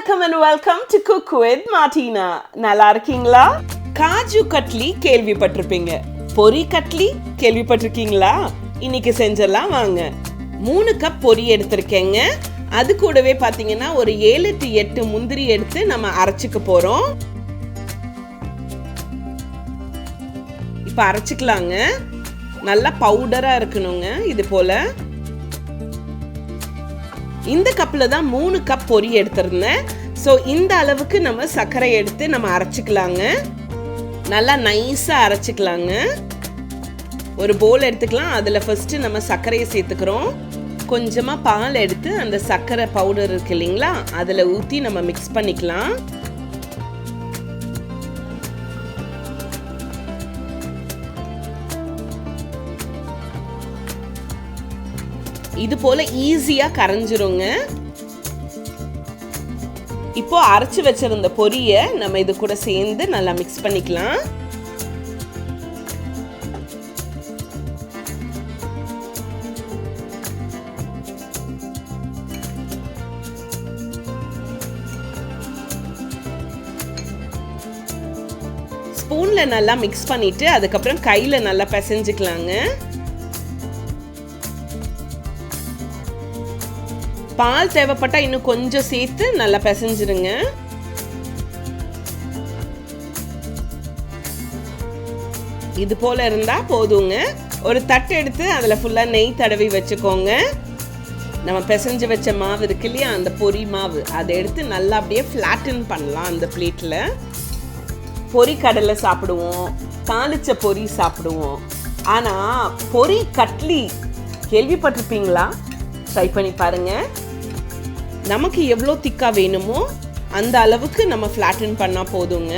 வணக்கம் and welcome to Cook with Martina. நல்லா இருக்கீங்களா? காஜு கட்லி கேள்விப்பட்டிருப்பீங்க. பொரி கட்லி கேள்விப்பட்டிருக்கீங்களா? இன்னைக்கு செஞ்சிடலாம் வாங்க. 3 கப் பொரி எடுத்திருக்கேங்க. அது கூடவே பாத்தீங்கன்னா ஒரு 7 to 8 முந்திரி எடுத்து நம்ம அரைச்சுக்க போறோம். இப்ப அரைச்சுக்கலாங்க. நல்லா பவுடரா இருக்கணுங்க இது போல. இந்த கப்ல தான் 3 கப் பொரி எடுத்திருந்தேன். ஸோ இந்த அளவுக்கு நம்ம சர்க்கரை எடுத்து நம்ம அரைச்சிக்கலாங்க. நல்லா நைஸா அரைச்சிக்கலாங்க. ஒரு போல் எடுத்துக்கலாம். அதில் ஃபர்ஸ்ட் நம்ம சர்க்கரையை சேர்த்துக்கிறோம். கொஞ்சமா பால் எடுத்து அந்த சர்க்கரை பவுடர் இருக்கு இல்லைங்களா, அதில் ஊற்றி நம்ம மிக்ஸ் பண்ணிக்கலாம். இது போல ஈஸியா கரைஞ்சிருங்க. இப்போ அரைச்சு வச்சிருந்த பொரியை நம்ம இது கூட சேர்ந்து நல்லா மிக்ஸ் பண்ணிக்கலாம். ஸ்பூன்ல நல்லா மிக்ஸ் பண்ணிட்டு அதுக்கப்புறம் கையில நல்லா பிசைஞ்சுக்கலாங்க. பால் தேவைப்பட்டா இன்னும் கொஞ்சம் சேர்த்து நல்லா பிசைஞ்சிருங்க. இது போல இருந்தா போதுங்க. ஒரு தட்டு எடுத்து அதுல ஃபுல்லா நெய் தடவி வச்சுக்கோங்க. நம்ம பிசைஞ்சு வச்ச மாவு இருக்கு இல்லையா, அந்த பொரி மாவு அதை எடுத்து நல்லா அப்படியே ஃபிளாட்டன் பண்ணலாம். அந்த பிளேட்ல பொரி கடலை சாப்பிடுவோம், தாளிச்ச பொரி சாப்பிடுவோம். ஆனா பொரி கட்லி கேள்விப்பட்டிருப்பீங்களா? ட்ரை பண்ணி பாருங்க. நமக்கு எவ்வளோ திக்கா வேணுமோ அந்த அளவுக்கு நம்ம ஃப்ளாட்டன் பண்ணால் போதுங்க.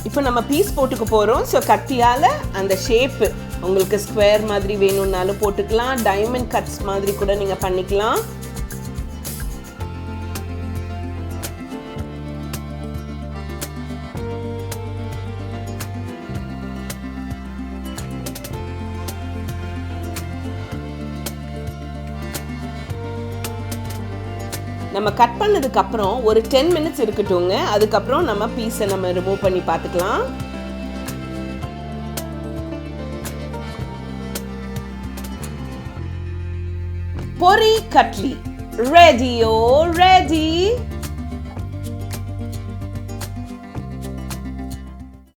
இப்போ நம்ம பீஸ் போட்டுக்க போகிறோம். ஸோ கத்தியால் அந்த ஷேப்பு உங்களுக்கு ஸ்கொயர் மாதிரி வேணும்னாலும் போட்டுக்கலாம். டைமண்ட் கட்ஸ் மாதிரி கூட நீங்கள் பண்ணிக்கலாம். நம்ம கட் பண்ணதுக்கு அப்புறம் ஒரு 10 minutes இருக்கட்டுங்க. அதுக்கப்புறம் நம்ம பீஸை நம்ம ரிமூவ் பண்ணி பார்த்துக்கலாம். பொரி கட்லி ரெடியோ ரெடி.